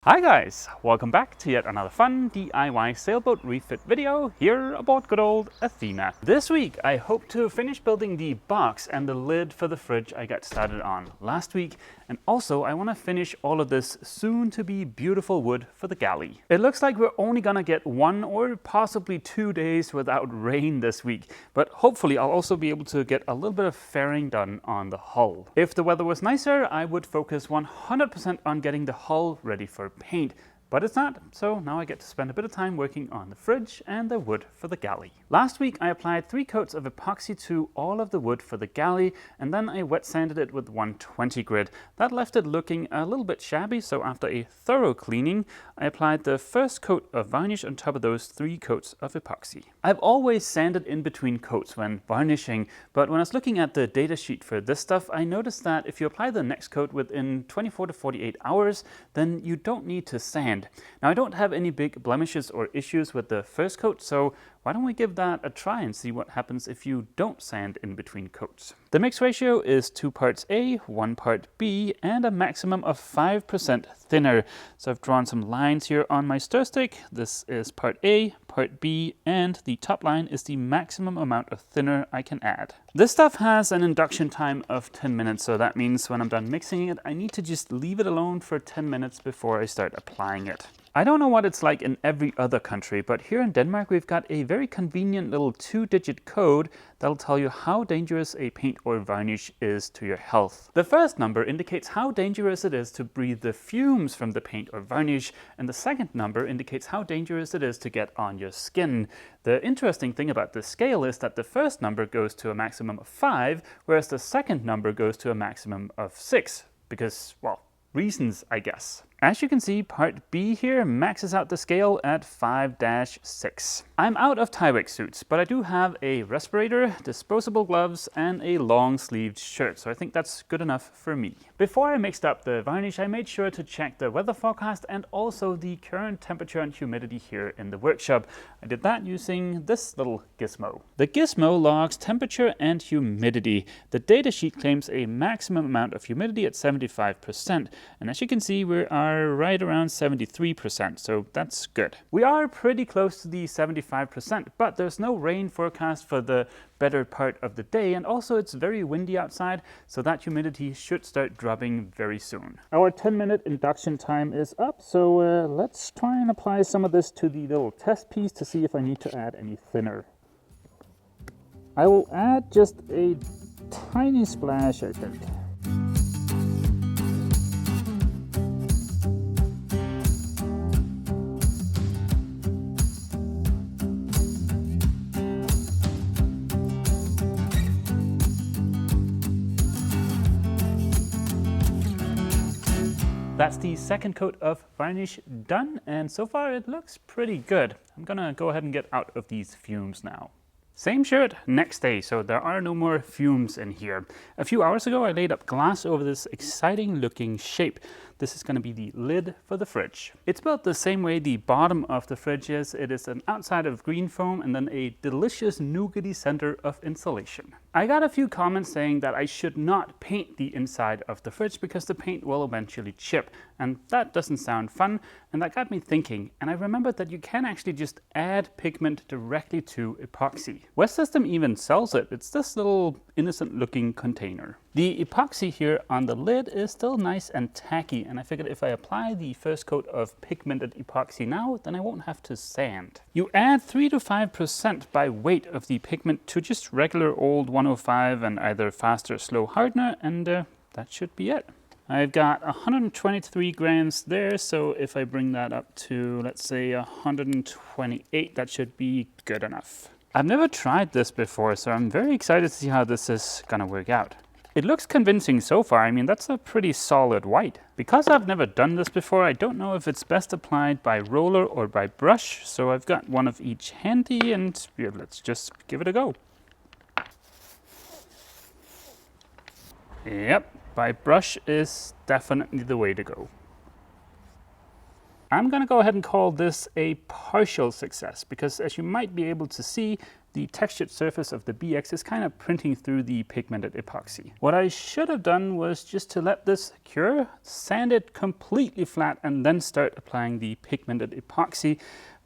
Hi guys, welcome back to yet another fun DIY sailboat refit video here aboard good old Athena. This week I hope to finish building the box and the lid for the fridge I got started on last week, and also I want to finish all of this soon to be beautiful wood for the galley. It looks like we're only gonna get 1 or possibly 2 days without rain this week, but hopefully I'll also be able to get a little bit of fairing done on the hull. If the weather was nicer, I would focus 100% on getting the hull ready for paint, but it's not, so now I get to spend a bit of time working on the fridge and the wood for the galley. Last week I applied 3 coats of epoxy to all of the wood for the galley, and then I wet sanded it with 120 grit. That left it looking a little bit shabby, so after a thorough cleaning, I applied the first coat of varnish on top of those 3 coats of epoxy. I've always sanded in between coats when varnishing, but when I was looking at the data sheet for this stuff, I noticed that if you apply the next coat within 24 to 48 hours, then you don't need to sand. Now I don't have any big blemishes or issues with the first coat, so why don't we give that a try and see what happens if you don't sand in between coats. The mix ratio is 2 parts A, 1 part B, and a maximum of 5% thinner. So I've drawn some lines here on my stir stick. This is part A, part B, and the top line is the maximum amount of thinner I can add. This stuff has an induction time of 10 minutes, so that means when I'm done mixing it, I need to just leave it alone for 10 minutes before I start applying it. I don't know what it's like in every other country, but here in Denmark we've got a very convenient little 2-digit code that'll tell you how dangerous a paint or varnish is to your health. The first number indicates how dangerous it is to breathe the fumes from the paint or varnish, and the second number indicates how dangerous it is to get on your skin. The interesting thing about this scale is that the first number goes to a maximum of 5, whereas the second number goes to a maximum of 6, because, well, reasons, I guess. As you can see, part B here maxes out the scale at 5-6. I'm out of Tyvek suits, but I do have a respirator, disposable gloves, and a long-sleeved shirt, so I think that's good enough for me. Before I mixed up the varnish, I made sure to check the weather forecast and also the current temperature and humidity here in the workshop. I did that using this little gizmo. The gizmo logs temperature and humidity. The datasheet claims a maximum amount of humidity at 75%, and as you can see, we are right around 73%, so that's good. We are pretty close to the 75%, but there's no rain forecast for the better part of the day, and also it's very windy outside, so that humidity should start dropping very soon. Our 10-minute induction time is up, so let's try and apply some of this to the little test piece to see if I need to add any thinner. I will add just a tiny splash, I think. That's the second coat of varnish done, and so far it looks pretty good. I'm gonna go ahead and get out of these fumes now. Same shirt, next day, so there are no more fumes in here. A few hours ago I laid up glass over this exciting looking shape. This is going to be the lid for the fridge. It's built the same way the bottom of the fridge is. It is an outside of green foam and then a delicious nougaty center of insulation. I got a few comments saying that I should not paint the inside of the fridge because the paint will eventually chip, and that doesn't sound fun, and that got me thinking, and I remembered that you can actually just add pigment directly to epoxy. West System even sells it. It's this little innocent looking container. The epoxy here on the lid is still nice and tacky, and I figured if I apply the first coat of pigmented epoxy now, then I won't have to sand. You add 3 to 5% by weight of the pigment to just regular old 105 and either fast or slow hardener, and that should be it. I've got 123 grams there, so if I bring that up to, let's say, 128, that should be good enough. I've never tried this before, so I'm very excited to see how this is gonna work out. It looks convincing so far. I mean, that's a pretty solid white. Because I've never done this before, I don't know if it's best applied by roller or by brush, so I've got one of each handy, and yeah, let's just give it a go. Yep, by brush is definitely the way to go. I'm going to go ahead and call this a partial success because, as you might be able to see, the textured surface of the BX is kind of printing through the pigmented epoxy. What I should have done was just to let this cure, sand it completely flat, and then start applying the pigmented epoxy.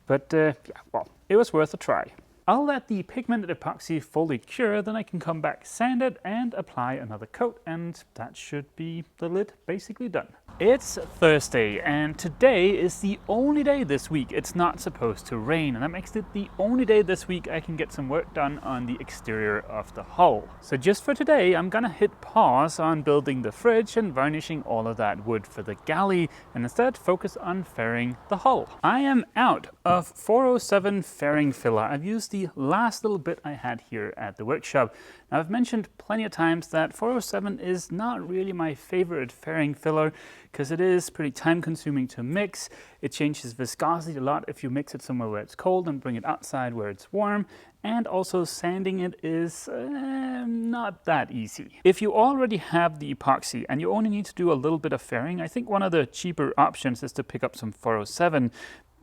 But yeah, well, it was worth a try. I'll let the pigmented epoxy fully cure, then I can come back, sand it, and apply another coat, and that should be the lid basically done. It's Thursday, and today is the only day this week it's not supposed to rain, and that makes it the only day this week I can get some work done on the exterior of the hull. So just for today, I'm gonna hit pause on building the fridge and varnishing all of that wood for the galley, and instead focus on fairing the hull. I am out of 407 fairing filler. I've used the last little bit I had here at the workshop. Now, I've mentioned plenty of times that 407 is not really my favorite fairing filler because it is pretty time consuming to mix. It changes viscosity a lot if you mix it somewhere where it's cold and bring it outside where it's warm. And also sanding it is not that easy. If you already have the epoxy and you only need to do a little bit of fairing, I think one of the cheaper options is to pick up some 407.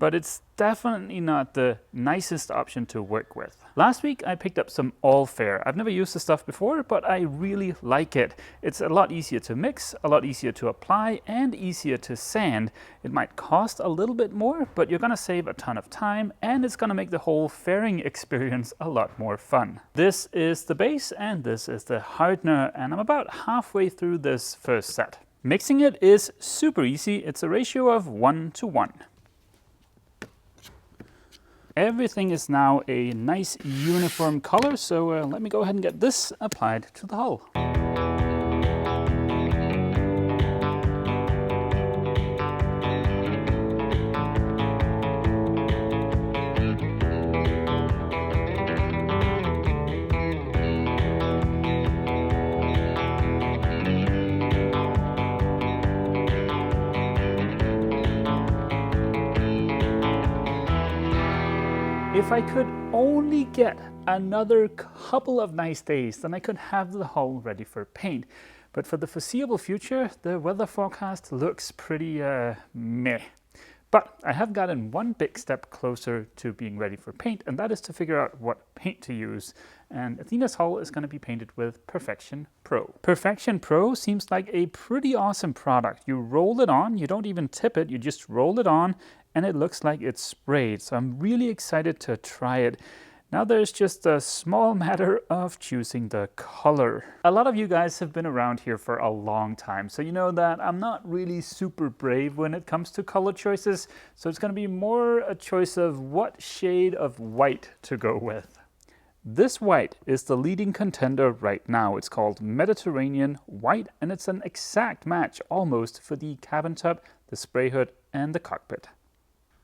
But it's definitely not the nicest option to work with. Last week I picked up some all fair. I've never used this stuff before, but I really like it. It's a lot easier to mix, a lot easier to apply, and easier to sand. It might cost a little bit more, but you're gonna save a ton of time, and it's gonna make the whole fairing experience a lot more fun. This is the base, and this is the hardener, and I'm about halfway through this first set. Mixing it is super easy. It's a ratio of 1:1. Everything is now a nice uniform color, so let me go ahead and get this applied to the hull. If I could only get another couple of nice days, then I could have the hull ready for paint. But for the foreseeable future, the weather forecast looks pretty meh. But I have gotten one big step closer to being ready for paint, and that is to figure out what paint to use. And Athena's hull is going to be painted with Perfection Pro. Perfection Pro seems like a pretty awesome product. You roll it on, you don't even tip it, you just roll it on, and it looks like it's sprayed. So I'm really excited to try it. Now there's just a small matter of choosing the color. A lot of you guys have been around here for a long time, so you know that I'm not really super brave when it comes to color choices. So it's going to be more a choice of what shade of white to go with. This white is the leading contender right now. It's called Mediterranean White, and it's an exact match almost for the cabin tub, the spray hood, and the cockpit.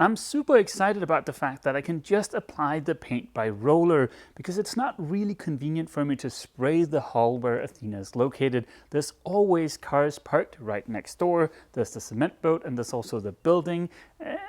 I'm super excited about the fact that I can just apply the paint by roller because it's not really convenient for me to spray the hull where Athena is located. There's always cars parked right next door. There's the cement boat and there's also the building.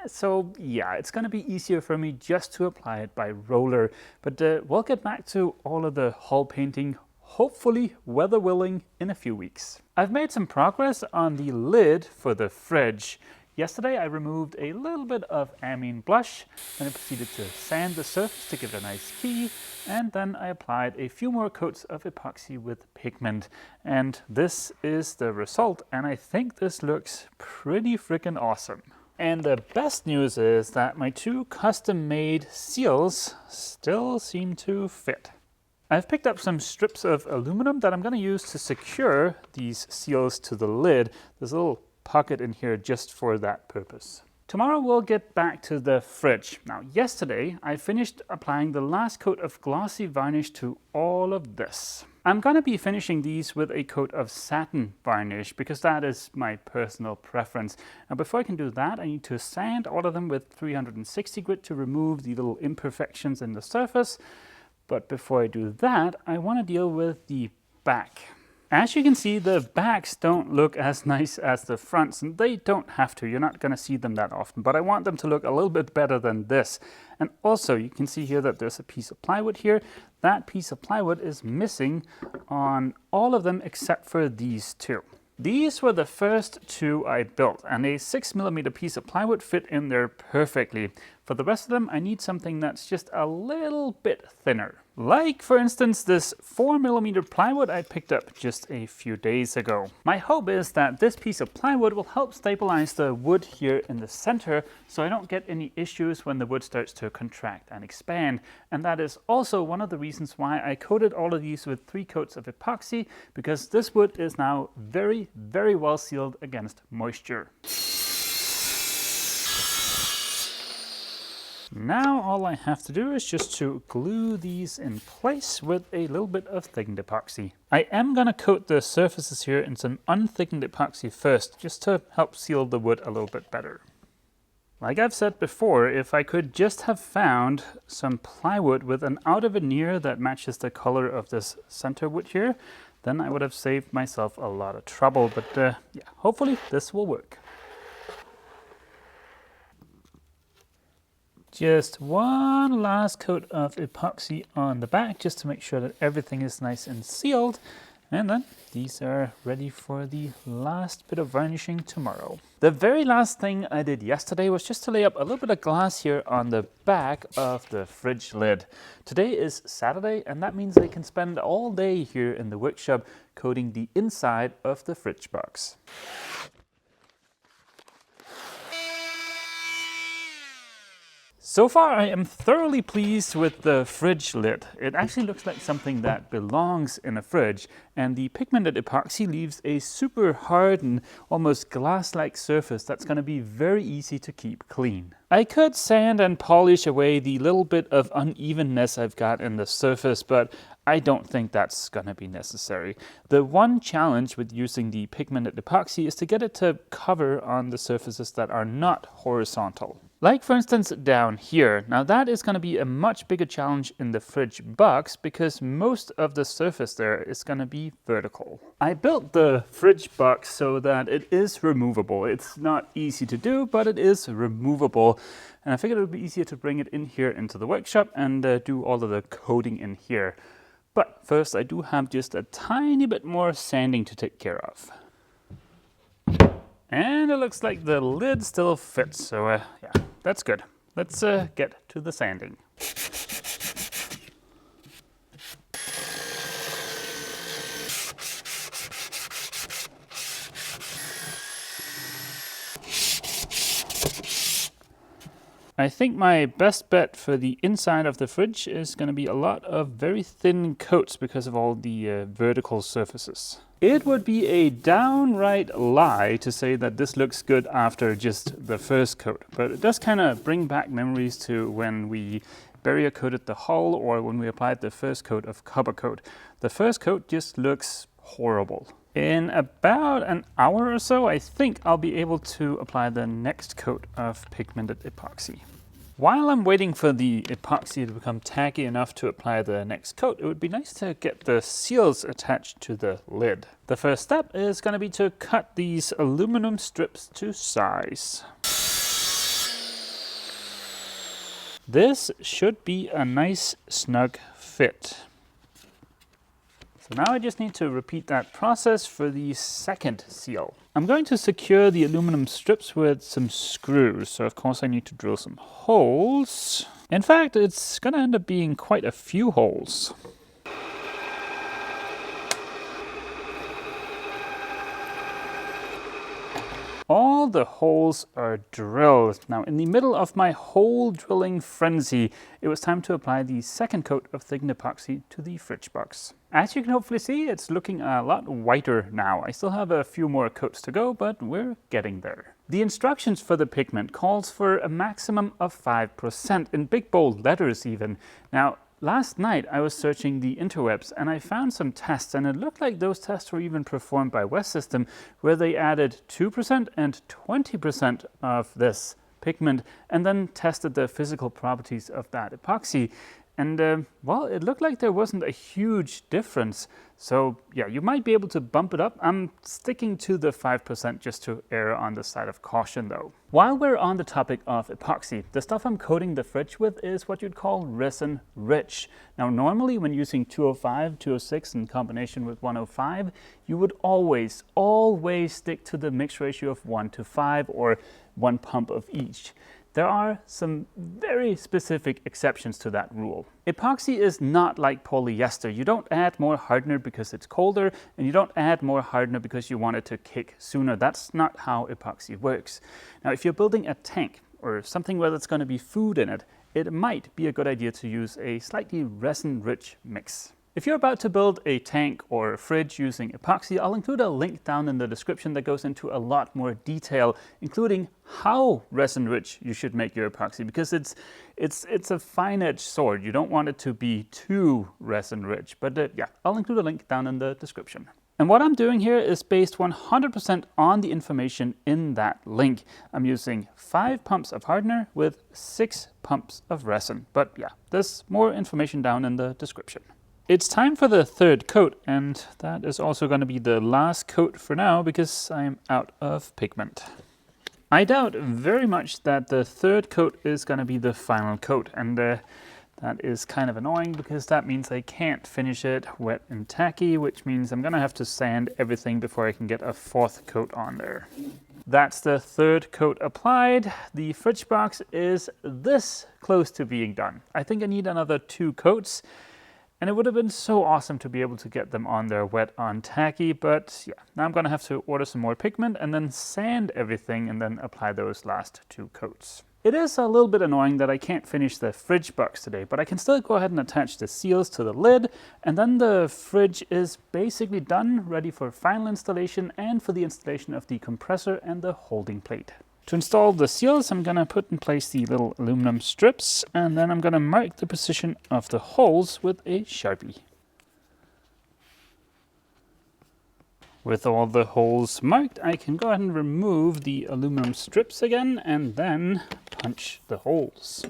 So yeah, it's going to be easier for me just to apply it by roller. But we'll get back to all of the hull painting, hopefully weather willing, in a few weeks. I've made some progress on the lid for the fridge. Yesterday I removed a little bit of amine blush, and I proceeded to sand the surface to give it a nice key, and then I applied a few more coats of epoxy with pigment. And this is the result, and I think this looks pretty freaking awesome. And the best news is that my two custom-made seals still seem to fit. I've picked up some strips of aluminum that I'm going to use to secure these seals to the lid. There's a little pocket in here just for that purpose. Tomorrow we'll get back to the fridge. Now yesterday I finished applying the last coat of glossy varnish to all of this. I'm going to be finishing these with a coat of satin varnish because that is my personal preference. Now before I can do that, I need to sand all of them with 360 grit to remove the little imperfections in the surface. But before I do that, I want to deal with the back. As you can see, the backs don't look as nice as the fronts, and they don't have to. You're not going to see them that often, but I want them to look a little bit better than this. And also, you can see here that there's a piece of plywood here. That piece of plywood is missing on all of them except for these two. These were the first two I built, and a 6mm piece of plywood fit in there perfectly. For the rest of them, I need something that's just a little bit thinner. Like, for instance, this 4mm plywood I picked up just a few days ago. My hope is that this piece of plywood will help stabilize the wood here in the center so I don't get any issues when the wood starts to contract and expand. And that is also one of the reasons why I coated all of these with 3 coats of epoxy, because this wood is now very, very well sealed against moisture. Now all I have to do is just to glue these in place with a little bit of thickened epoxy. I am going to coat the surfaces here in some unthickened epoxy first, just to help seal the wood a little bit better. Like I've said before, if I could just have found some plywood with an outer veneer that matches the color of this center wood here, then I would have saved myself a lot of trouble, but yeah, hopefully this will work. Just one last coat of epoxy on the back just to make sure that everything is nice and sealed. And then these are ready for the last bit of varnishing tomorrow. The very last thing I did yesterday was just to lay up a little bit of glass here on the back of the fridge lid. Today is Saturday, and that means I can spend all day here in the workshop coating the inside of the fridge box. So far, I am thoroughly pleased with the fridge lid. It actually looks like something that belongs in a fridge, and the pigmented epoxy leaves a super hardened, almost glass-like surface that's going to be very easy to keep clean. I could sand and polish away the little bit of unevenness I've got in the surface, but I don't think that's going to be necessary. The one challenge with using the pigmented epoxy is to get it to cover on the surfaces that are not horizontal. Like for instance down here. Now that is going to be a much bigger challenge in the fridge box because most of the surface there is going to be vertical. I built the fridge box so that it is removable. It's not easy to do, but it is removable. And I figured it would be easier to bring it in here into the workshop and do all of the coating in here. But first I do have just a tiny bit more sanding to take care of. And it looks like the lid still fits, so yeah, that's good. Let's get to the sanding. I think my best bet for the inside of the fridge is going to be a lot of very thin coats because of all the vertical surfaces. It would be a downright lie to say that this looks good after just the first coat, but it does kind of bring back memories to when we barrier coated the hull or when we applied the first coat of copper coat. The first coat just looks horrible. In about an hour or so, I think I'll be able to apply the next coat of pigmented epoxy. While I'm waiting for the epoxy to become tacky enough to apply the next coat, it would be nice to get the seals attached to the lid. The first step is going to be to cut these aluminum strips to size. This should be a nice snug fit. So now I just need to repeat that process for the second seal. I'm going to secure the aluminum strips with some screws, so of course I need to drill some holes. In fact, it's going to end up being quite a few holes. All the holes are drilled. Now, in the middle of my hole drilling frenzy, it was time to apply the second coat of thickened epoxy to the fridge box. As you can hopefully see, it's looking a lot whiter now. I still have a few more coats to go, but we're getting there. The instructions for the pigment calls for a maximum of 5%, in big bold letters even. Now, last night I was searching the interwebs and I found some tests, and it looked like those tests were even performed by West System, where they added 2% and 20% of this pigment and then tested the physical properties of that epoxy. And well, it looked like there wasn't a huge difference. So yeah, you might be able to bump it up. I'm sticking to the 5% just to err on the side of caution though. While we're on the topic of epoxy, the stuff I'm coating the fridge with is what you'd call resin rich. Now normally when using 205, 206 in combination with 105, you would always stick to the mix ratio of 1 to 5 or 1 pump of each. There are some very specific exceptions to that rule. Epoxy is not like polyester. You don't add more hardener because it's colder, and you don't add more hardener because you want it to kick sooner. That's not how epoxy works. Now, if you're building a tank or something where there's going to be food in it, it might be a good idea to use a slightly resin-rich mix. If you're about to build a tank or a fridge using epoxy, I'll include a link down in the description that goes into a lot more detail, including how resin-rich you should make your epoxy, because it's a fine-edged sword. You don't want it to be too resin-rich, but yeah, I'll include a link down in the description. And what I'm doing here is based 100% on the information in that link. I'm using 5 pumps of hardener with 6 pumps of resin. But yeah, there's more information down in the description. It's time for the 3rd coat, and that is also going to be the last coat for now because I'm out of pigment. I doubt very much that the 3rd coat is going to be the final coat, and that is kind of annoying because that means I can't finish it wet and tacky, which means I'm going to have to sand everything before I can get a 4th coat on there. That's the 3rd coat applied. The fridge box is this close to being done. I think I need another 2 coats. And it would have been so awesome to be able to get them on there wet on tacky, but yeah, now I'm going to have to order some more pigment and then sand everything and then apply those last 2 coats. It is a little bit annoying that I can't finish the fridge box today, but I can still go ahead and attach the seals to the lid, and then the fridge is basically done, ready for final installation and for the installation of the compressor and the holding plate. To install the seals, I'm going to put in place the little aluminum strips, and then I'm going to mark the position of the holes with a Sharpie. With all the holes marked, I can go ahead and remove the aluminum strips again and then punch the holes.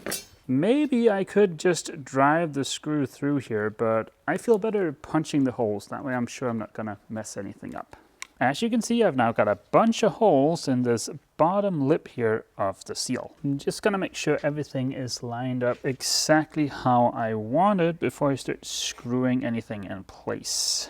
Maybe I could just drive the screw through here, but I feel better punching the holes. That way I'm sure I'm not going to mess anything up. As you can see, I've now got a bunch of holes in this bottom lip here of the seal. I'm just going to make sure everything is lined up exactly how I want it before I start screwing anything in place.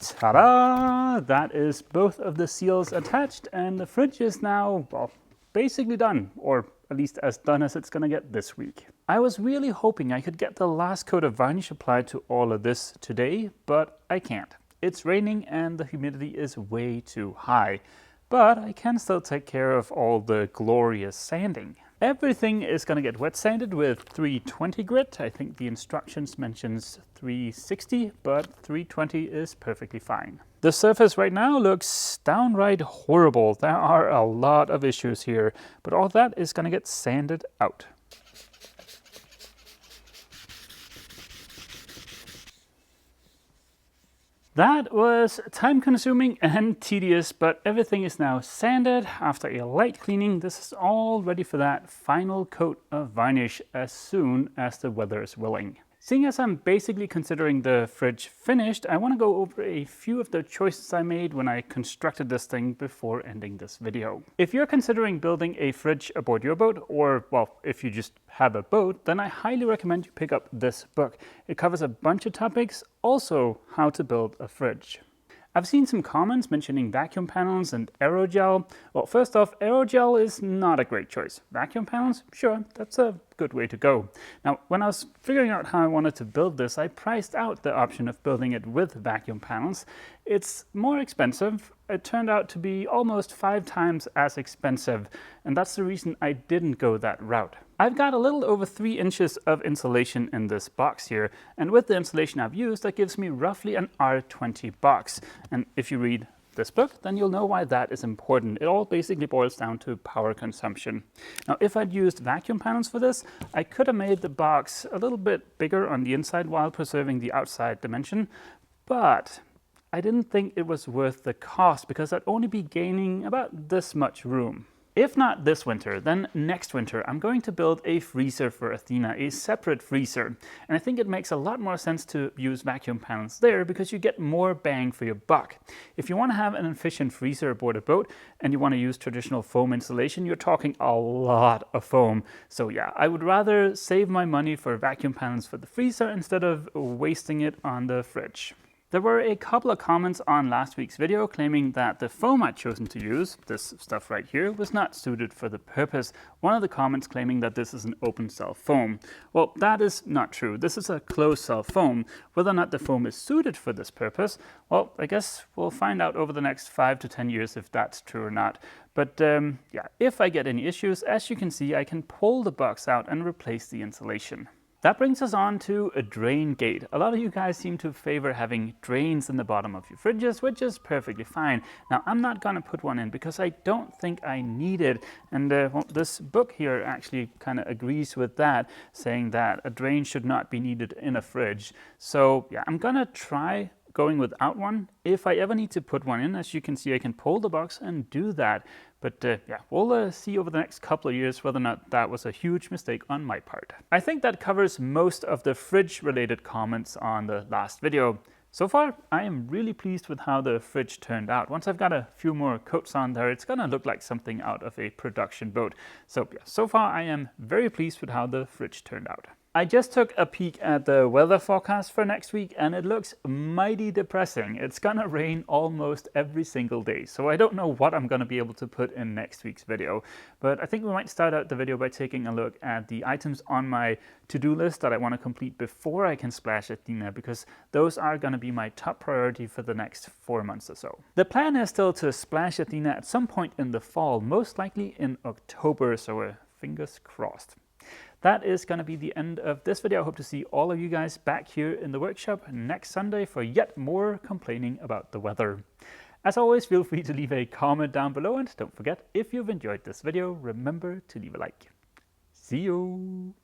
Ta-da! That is both of the seals attached, and the fridge is now, well, basically done, or at least as done as it's going to get this week. I was really hoping I could get the last coat of varnish applied to all of this today, but I can't. It's raining and the humidity is way too high, but I can still take care of all the glorious sanding. Everything is going to get wet sanded with 320 grit. I think the instructions mentions 360, but 320 is perfectly fine. The surface right now looks downright horrible. There are a lot of issues here, but all that is going to get sanded out. That was time-consuming and tedious, but everything is now sanded. After a light cleaning, this is all ready for that final coat of varnish as soon as the weather is willing. Seeing as I'm basically considering the fridge finished, I want to go over a few of the choices I made when I constructed this thing before ending this video. If you're considering building a fridge aboard your boat, or well, if you just have a boat, then I highly recommend you pick up this book. It covers a bunch of topics, also how to build a fridge. I've seen some comments mentioning vacuum panels and aerogel. Well, first off, aerogel is not a great choice. Vacuum panels, sure, that's a good way to go. Now, when I was figuring out how I wanted to build this, I priced out the option of building it with vacuum panels. It's more expensive. It turned out to be almost 5 times as expensive, and that's the reason I didn't go that route. I've got a little over 3 inches of insulation in this box here, and with the insulation I've used, that gives me roughly an R20 box. And if you read this book, then you'll know why that is important. It all basically boils down to power consumption. Now, if I'd used vacuum panels for this, I could have made the box a little bit bigger on the inside while preserving the outside dimension, but I didn't think it was worth the cost because I'd only be gaining about this much room. If not this winter, then next winter, I'm going to build a freezer for Athena, a separate freezer. And I think it makes a lot more sense to use vacuum panels there because you get more bang for your buck. If you want to have an efficient freezer aboard a boat and you want to use traditional foam insulation, you're talking a lot of foam. So yeah, I would rather save my money for vacuum panels for the freezer instead of wasting it on the fridge. There were a couple of comments on last week's video claiming that the foam I'd chosen to use, this stuff right here, was not suited for the purpose. One of the comments claiming that this is an open cell foam. Well, that is not true. This is a closed cell foam. Whether or not the foam is suited for this purpose, well, I guess we'll find out over the next 5 to 10 years if that's true or not. But yeah, if I get any issues, as you can see, I can pull the box out and replace the insulation. That brings us on to a drain gate. A lot of you guys seem to favor having drains in the bottom of your fridges, which is perfectly fine. Now, I'm not gonna put one in because I don't think I need it. And well, this book here actually kind of agrees with that, saying that a drain should not be needed in a fridge. So yeah, I'm gonna try going without one. If I ever need to put one in, as you can see, I can pull the box and do that. But yeah, we'll see over the next couple of years whether or not that was a huge mistake on my part. I think that covers most of the fridge-related comments on the last video. So far, I am really pleased with how the fridge turned out. Once I've got a few more coats on there, it's gonna look like something out of a production boat. So yeah, so far I am very pleased with how the fridge turned out. I just took a peek at the weather forecast for next week and it looks mighty depressing. It's gonna rain almost every single day, so I don't know what I'm gonna be able to put in next week's video. But I think we might start out the video by taking a look at the items on my to-do list that I want to complete before I can splash Athena, because those are gonna be my top priority for the next 4 months or so. The plan is still to splash Athena at some point in the fall, most likely in October, so fingers crossed. That is going to be the end of this video. I hope to see all of you guys back here in the workshop next Sunday for yet more complaining about the weather. As always, feel free to leave a comment down below, and don't forget, if you've enjoyed this video, remember to leave a like. See you!